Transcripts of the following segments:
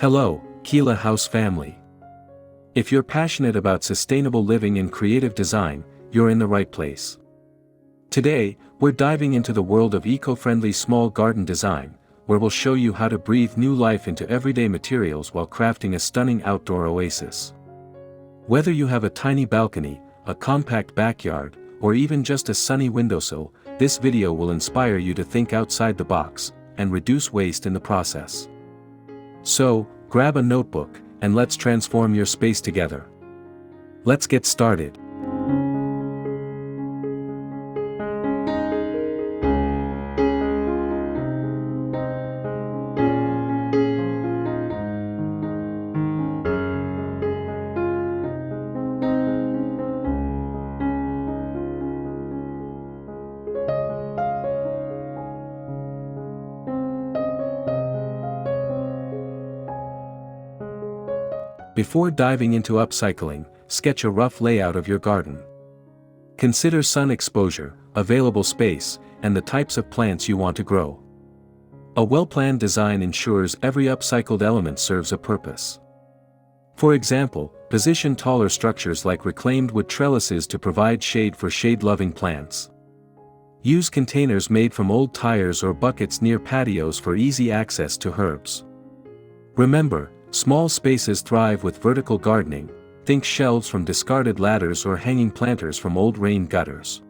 Hello, Keela House family. If you're passionate about sustainable living and creative design, you're in the right place. Today, we're diving into the world of eco-friendly small garden design, where we'll show you how to breathe new life into everyday materials while crafting a stunning outdoor oasis. Whether you have a tiny balcony, a compact backyard, or even just a sunny windowsill, this video will inspire you to think outside the box and reduce waste in the process. So, grab a notebook, and let's transform your space together. Let's get started. Before diving into upcycling, sketch a rough layout of your garden. Consider sun exposure, available space, and the types of plants you want to grow. A well-planned design ensures every upcycled element serves a purpose. For example, position taller structures like reclaimed wood trellises to provide shade for shade-loving plants. Use containers made from old tires or buckets near patios for easy access to herbs. Remember, small spaces thrive with vertical gardening. Think shelves from discarded ladders or hanging planters from old rain gutters.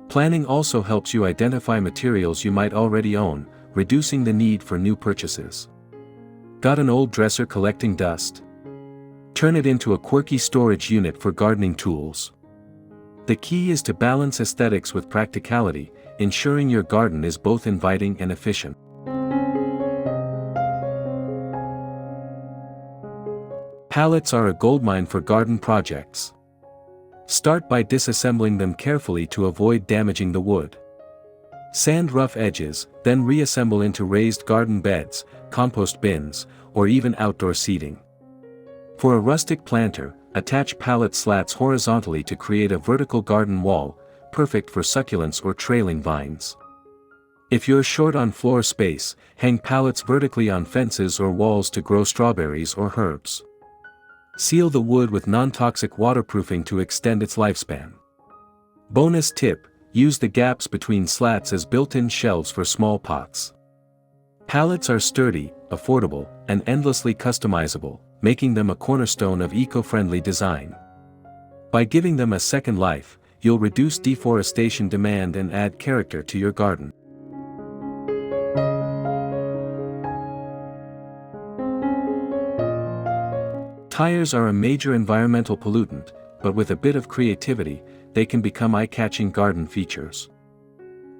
Planning also helps you identify materials you might already own, reducing the need for new purchases. Got an old dresser collecting dust? Turn it into a quirky storage unit for gardening tools. The key is to balance aesthetics with practicality, ensuring your garden is both inviting and efficient. Pallets are a goldmine for garden projects. Start by disassembling them carefully to avoid damaging the wood. Sand rough edges, then reassemble into raised garden beds, compost bins, or even outdoor seating. For a rustic planter, attach pallet slats horizontally to create a vertical garden wall, perfect for succulents or trailing vines. If you're short on floor space, hang pallets vertically on fences or walls to grow strawberries or herbs. Seal the wood with non-toxic waterproofing to extend its lifespan. Bonus tip: use the gaps between slats as built-in shelves for small pots. Pallets are sturdy, affordable, and endlessly customizable, making them a cornerstone of eco-friendly design. By giving them a second life, you'll reduce deforestation demand and add character to your garden. Tires are a major environmental pollutant, but with a bit of creativity, they can become eye-catching garden features.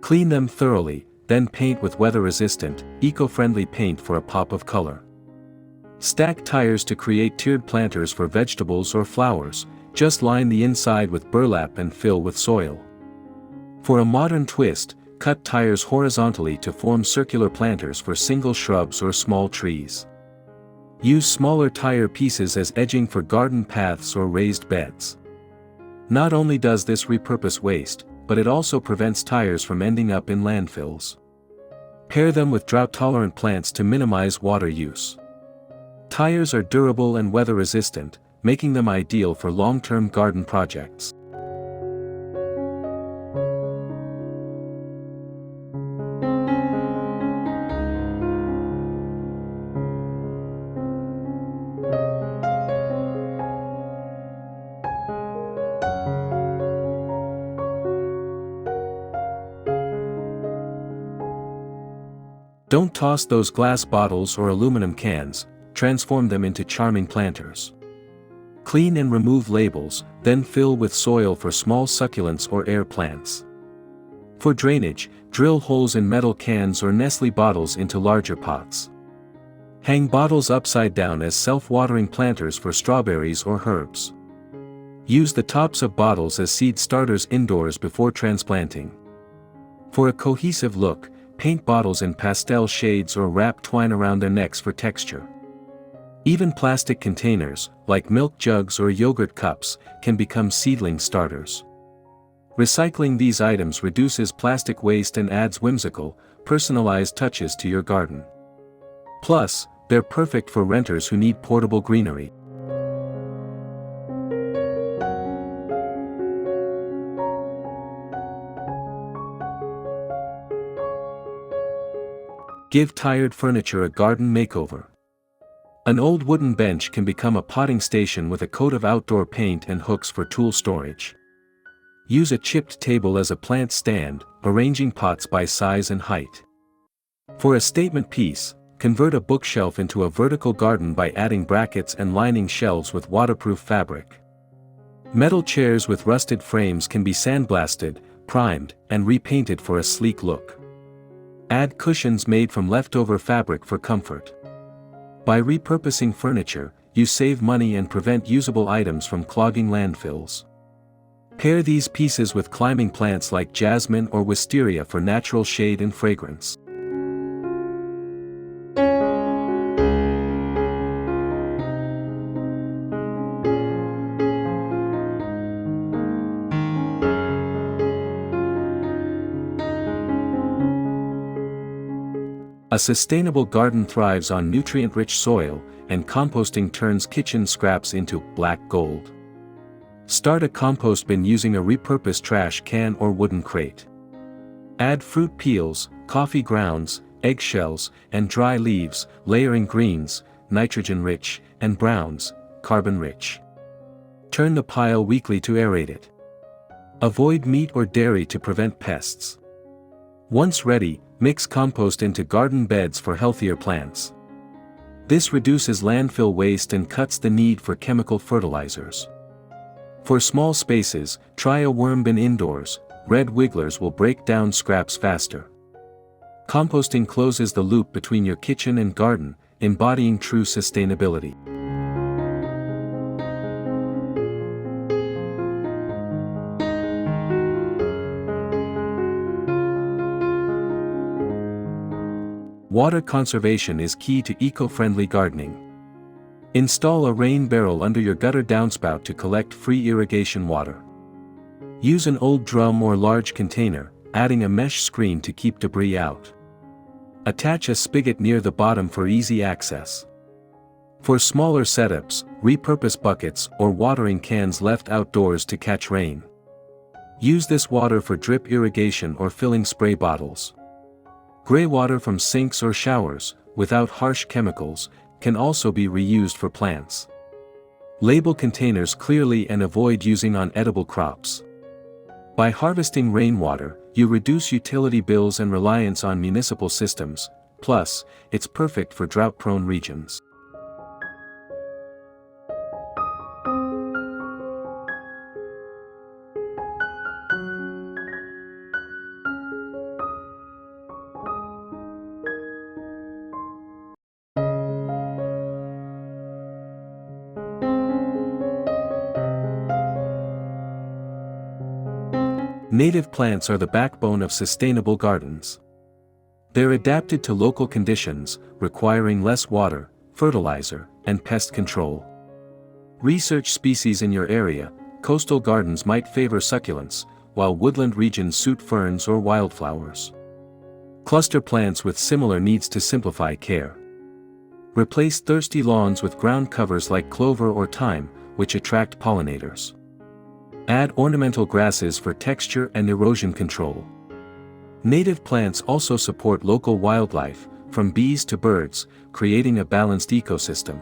Clean them thoroughly, then paint with weather-resistant, eco-friendly paint for a pop of color. Stack tires to create tiered planters for vegetables or flowers. Just line the inside with burlap and fill with soil. For a modern twist, cut tires horizontally to form circular planters for single shrubs or small trees. Use smaller tire pieces as edging for garden paths or raised beds. Not only does this repurpose waste, but it also prevents tires from ending up in landfills. Pair them with drought-tolerant plants to minimize water use. Tires are durable and weather-resistant, making them ideal for long-term garden projects. Don't toss those glass bottles or aluminum cans, transform them into charming planters. Clean and remove labels, then fill with soil for small succulents or air plants. For drainage, drill holes in metal cans or Nestle bottles into larger pots. Hang bottles upside down as self-watering planters for strawberries or herbs. Use the tops of bottles as seed starters indoors before transplanting. For a cohesive look, paint bottles in pastel shades or wrap twine around their necks for texture. Even plastic containers, like milk jugs or yogurt cups, can become seedling starters. Recycling these items reduces plastic waste and adds whimsical, personalized touches to your garden. Plus, They're perfect for renters who need portable greenery. Give tired furniture a garden makeover. An old wooden bench can become a potting station with a coat of outdoor paint and hooks for tool storage. Use a chipped table as a plant stand, arranging pots by size and height. For a statement piece, convert a bookshelf into a vertical garden by adding brackets and lining shelves with waterproof fabric. Metal chairs with rusted frames can be sandblasted, primed, and repainted for a sleek look. Add cushions made from leftover fabric for comfort. By repurposing furniture, you save money and prevent usable items from clogging landfills. Pair these pieces with climbing plants like jasmine or wisteria for natural shade and fragrance. A sustainable garden thrives on nutrient-rich soil, and composting turns kitchen scraps into black gold. Start a compost bin using a repurposed trash can or wooden crate. Add fruit peels, coffee grounds, eggshells, and dry leaves, layering greens, nitrogen-rich, and browns, carbon-rich. Turn the pile weekly to aerate it. Avoid meat or dairy to prevent pests. Once ready, mix compost into garden beds for healthier plants. This reduces landfill waste and cuts the need for chemical fertilizers. For small spaces, try a worm bin indoors. Red wigglers will break down scraps faster. Composting closes the loop between your kitchen and garden, embodying true sustainability. Water conservation is key to eco-friendly gardening. Install a rain barrel under your gutter downspout to collect free irrigation water. Use an old drum or large container, adding a mesh screen to keep debris out. Attach a spigot near the bottom for easy access. For smaller setups, repurpose buckets or watering cans left outdoors to catch rain. Use this water for drip irrigation or filling spray bottles. Gray water from sinks or showers, without harsh chemicals, can also be reused for plants. Label containers clearly and avoid using on edible crops. By harvesting rainwater, you reduce utility bills and reliance on municipal systems, plus, it's perfect for drought-prone regions. Native plants are the backbone of sustainable gardens. They're adapted to local conditions, requiring less water, fertilizer, and pest control. Research species in your area. Coastal gardens might favor succulents, while woodland regions suit ferns or wildflowers. Cluster plants with similar needs to simplify care. Replace thirsty lawns with ground covers like clover or thyme, which attract pollinators. Add ornamental grasses for texture and erosion control. Native plants also support local wildlife, from bees to birds, creating a balanced ecosystem.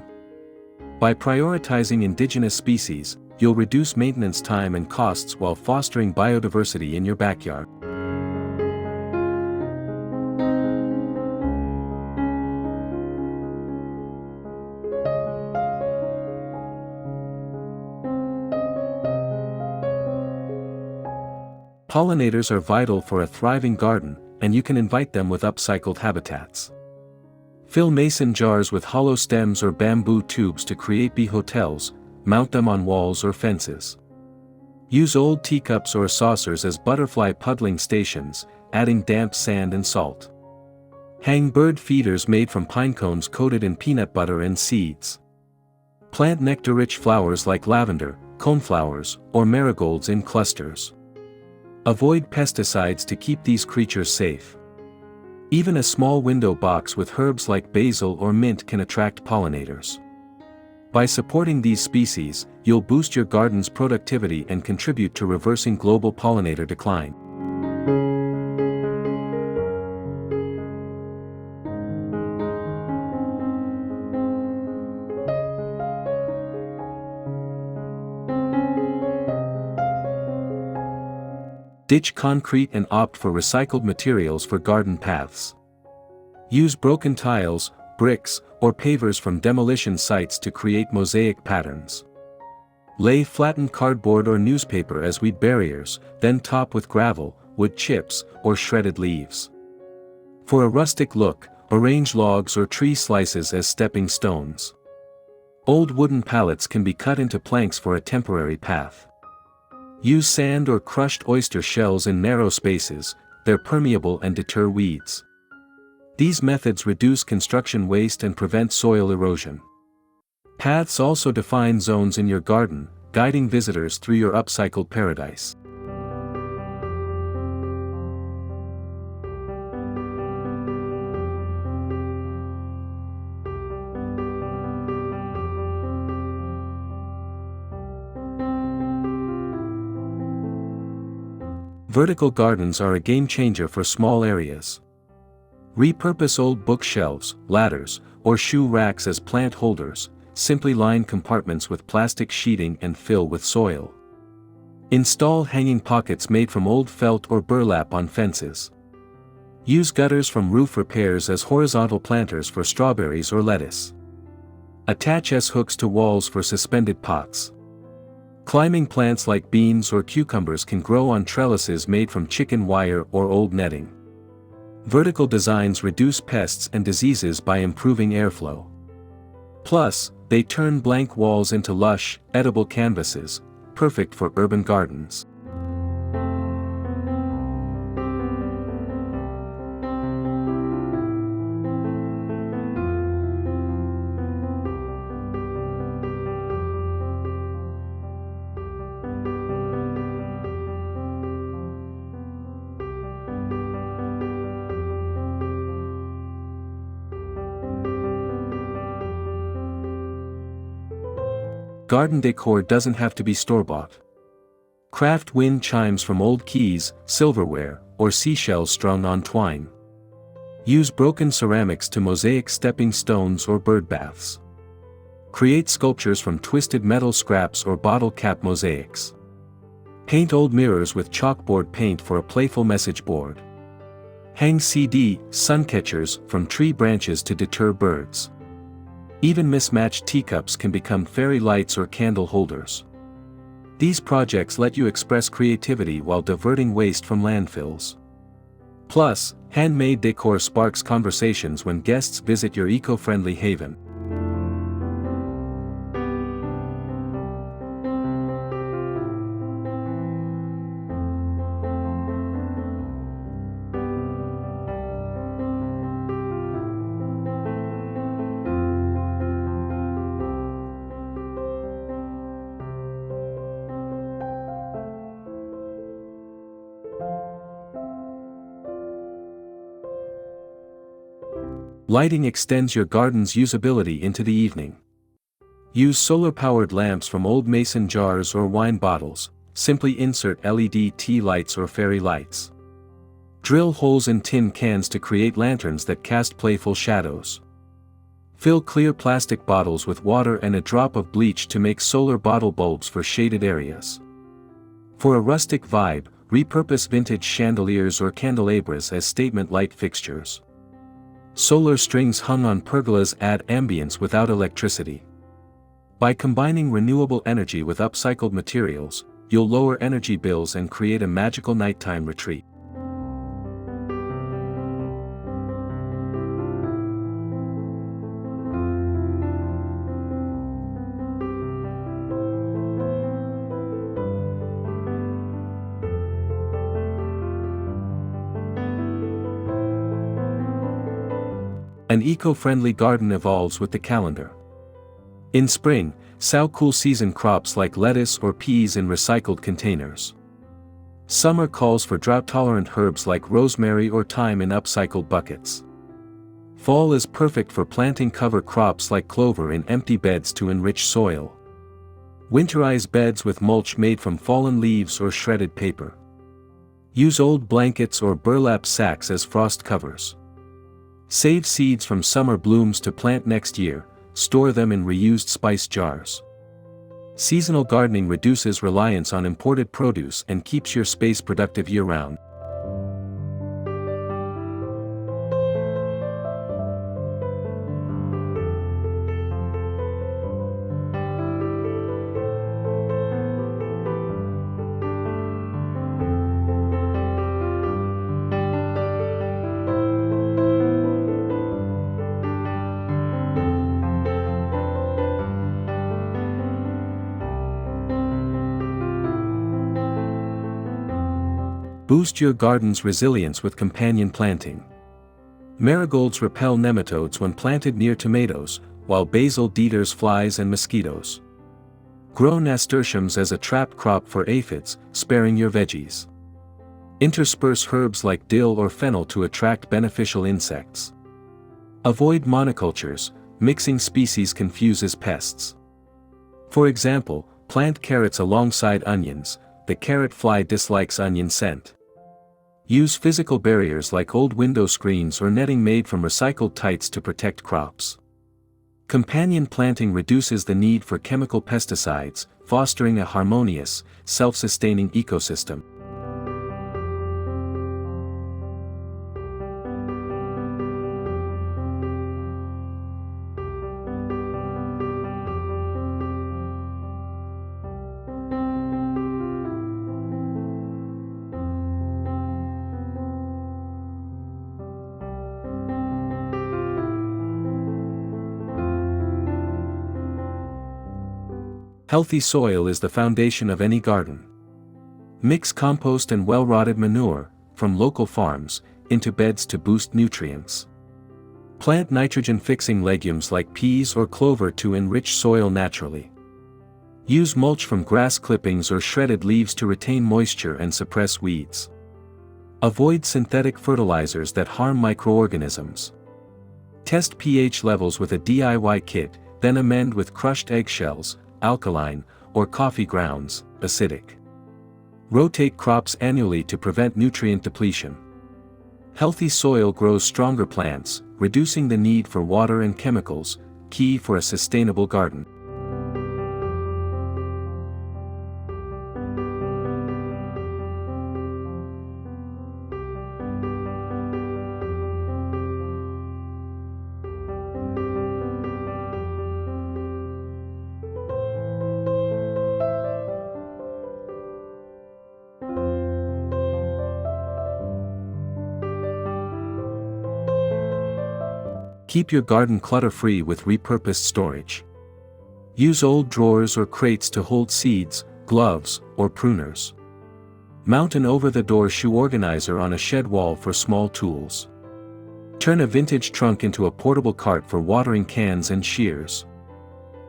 By prioritizing indigenous species, you'll reduce maintenance time and costs while fostering biodiversity in your backyard. Pollinators are vital for a thriving garden, and you can invite them with upcycled habitats. Fill mason jars with hollow stems or bamboo tubes to create bee hotels, mount them on walls or fences. Use old teacups or saucers as butterfly puddling stations, adding damp sand and salt. Hang bird feeders made from pine cones coated in peanut butter and seeds. Plant nectar-rich flowers like lavender, coneflowers, or marigolds in clusters. Avoid pesticides to keep these creatures safe. Even a small window box with herbs like basil or mint can attract pollinators. By supporting these species, you'll boost your garden's productivity and contribute to reversing global pollinator decline. Ditch concrete and opt for recycled materials for garden paths. Use broken tiles, bricks, or pavers from demolition sites to create mosaic patterns. Lay flattened cardboard or newspaper as weed barriers, then top with gravel, wood chips, or shredded leaves. For a rustic look, arrange logs or tree slices as stepping stones. Old wooden pallets can be cut into planks for a temporary path. Use sand or crushed oyster shells in narrow spaces, they're permeable and deter weeds. These methods reduce construction waste and prevent soil erosion. Paths also define zones in your garden, guiding visitors through your upcycled paradise. Vertical gardens are a game changer for small areas. Repurpose old bookshelves, ladders, or shoe racks as plant holders, simply line compartments with plastic sheeting and fill with soil. Install hanging pockets made from old felt or burlap on fences. Use gutters from roof repairs as horizontal planters for strawberries or lettuce. Attach S-hooks to walls for suspended pots. Climbing plants like beans or cucumbers can grow on trellises made from chicken wire or old netting. Vertical designs reduce pests and diseases by improving airflow. Plus, they turn blank walls into lush, edible canvases, perfect for urban gardens. Garden decor doesn't have to be store-bought. Craft wind chimes from old keys, silverware, or seashells strung on twine. Use broken ceramics to mosaic stepping stones or bird baths. Create sculptures from twisted metal scraps or bottle cap mosaics. Paint old mirrors with chalkboard paint for a playful message board. Hang CD, sun catchers from tree branches to deter birds. Even mismatched teacups can become fairy lights or candle holders. These projects let you express creativity while diverting waste from landfills. Plus, handmade decor sparks conversations when guests visit your eco-friendly haven. Lighting extends your garden's usability into the evening. Use solar-powered lamps from old mason jars or wine bottles, simply insert LED tea lights or fairy lights. Drill holes in tin cans to create lanterns that cast playful shadows. Fill clear plastic bottles with water and a drop of bleach to make solar bottle bulbs for shaded areas. For a rustic vibe, repurpose vintage chandeliers or candelabras as statement light fixtures. Solar strings hung on pergolas add ambience without electricity. By combining renewable energy with upcycled materials, you'll lower energy bills and create a magical nighttime retreat. An eco-friendly garden evolves with the calendar. In spring, sow cool season crops like lettuce or peas in recycled containers. Summer calls for drought-tolerant herbs like rosemary or thyme in upcycled buckets. Fall is perfect for planting cover crops like clover in empty beds to enrich soil. Winterize beds with mulch made from fallen leaves or shredded paper. Use old blankets or burlap sacks as frost covers. Save seeds from summer blooms to plant next year, store them in reused spice jars. Seasonal gardening reduces reliance on imported produce and keeps your space productive year-round. Boost your garden's resilience with companion planting. Marigolds repel nematodes when planted near tomatoes, while basil deters flies and mosquitoes. Grow nasturtiums as a trap crop for aphids, sparing your veggies. Intersperse herbs like dill or fennel to attract beneficial insects. Avoid monocultures, mixing species confuses pests. For example, plant carrots alongside onions. The carrot fly dislikes onion scent. Use physical barriers like old window screens or netting made from recycled tights to protect crops. Companion planting reduces the need for chemical pesticides, fostering a harmonious, self-sustaining ecosystem. Healthy soil is the foundation of any garden. Mix compost and well-rotted manure, from local farms, into beds to boost nutrients. Plant nitrogen-fixing legumes like peas or clover to enrich soil naturally. Use mulch from grass clippings or shredded leaves to retain moisture and suppress weeds. Avoid synthetic fertilizers that harm microorganisms. Test pH levels with a DIY kit, then amend with crushed eggshells, alkaline, or coffee grounds, acidic. Rotate crops annually to prevent nutrient depletion. Healthy soil grows stronger plants, reducing the need for water and chemicals, key for a sustainable garden. Keep your garden clutter-free with repurposed storage. Use old drawers or crates to hold seeds, gloves, or pruners. Mount an over-the-door shoe organizer on a shed wall for small tools. Turn a vintage trunk into a portable cart for watering cans and shears.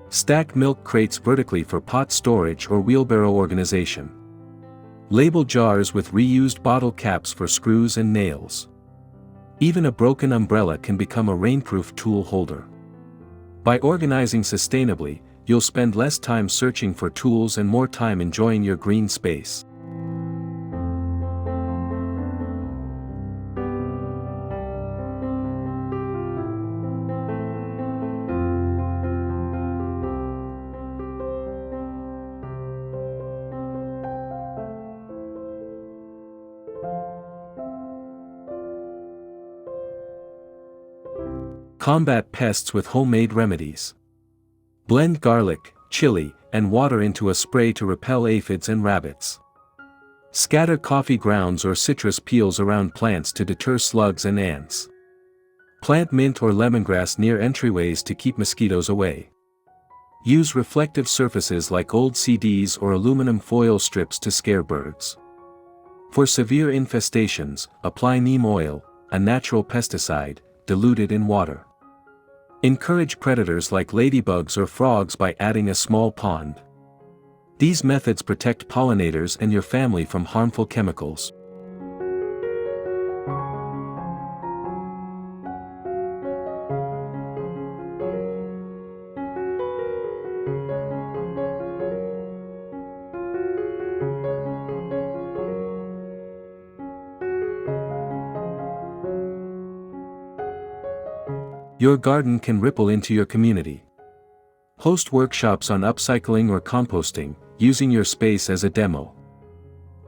Stack milk crates vertically for pot storage or wheelbarrow organization. Label jars with reused bottle caps for screws and nails. Even a broken umbrella can become a rainproof tool holder. By organizing sustainably, you'll spend less time searching for tools and more time enjoying your green space. Combat pests with homemade remedies. Blend garlic, chili, and water into a spray to repel aphids and rabbits. Scatter coffee grounds or citrus peels around plants to deter slugs and ants. Plant mint or lemongrass near entryways to keep mosquitoes away. Use reflective surfaces like old CDs or aluminum foil strips to scare birds. For severe infestations, apply neem oil, a natural pesticide, diluted in water. Encourage predators like ladybugs or frogs by adding a small pond. These methods protect pollinators and your family from harmful chemicals. Your garden can ripple into your community. Host workshops on upcycling or composting, using your space as a demo.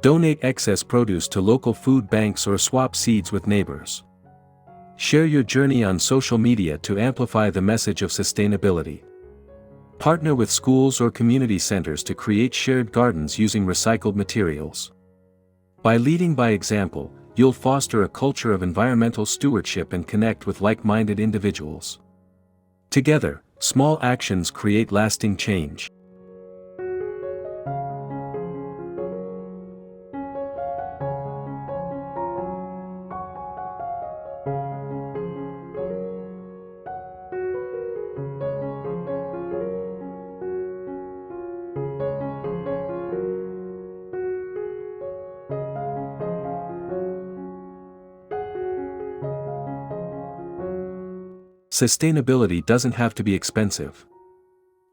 Donate excess produce to local food banks or swap seeds with neighbors. Share your journey on social media to amplify the message of sustainability. Partner with schools or community centers to create shared gardens using recycled materials. By leading by example, you'll foster a culture of environmental stewardship and connect with like-minded individuals. Together, small actions create lasting change. Sustainability doesn't have to be expensive.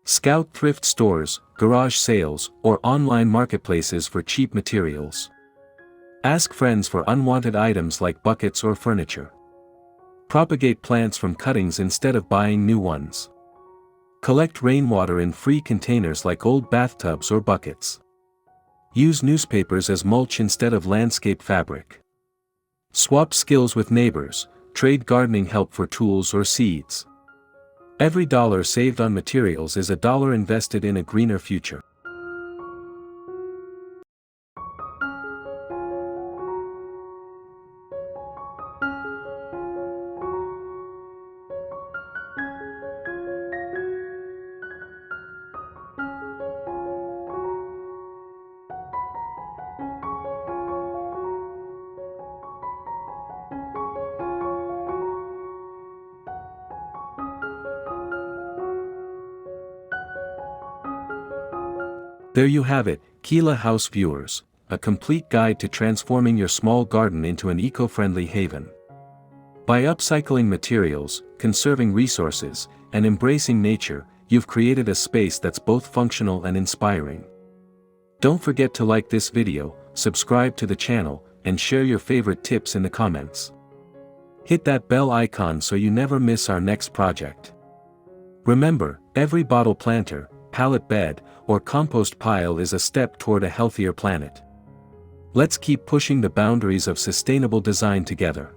Scout thrift stores, garage sales, or online marketplaces for cheap materials. Ask friends for unwanted items like buckets or furniture. Propagate plants from cuttings instead of buying new ones. Collect rainwater in free containers like old bathtubs or buckets. Use newspapers as mulch instead of landscape fabric. Swap skills with neighbors. Trade gardening help for tools or seeds. Every dollar saved on materials is a dollar invested in a greener future. There you have it, Keela House viewers, a complete guide to transforming your small garden into an eco-friendly haven. By upcycling materials, conserving resources, and embracing nature, you've created a space that's both functional and inspiring. Don't forget to like this video, subscribe to the channel, and share your favorite tips in the comments. Hit that bell icon so you never miss our next project. Remember, every bottle planter, pallet bed, or compost pile is a step toward a healthier planet. Let's keep pushing the boundaries of sustainable design together.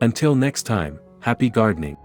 Until next time, happy gardening.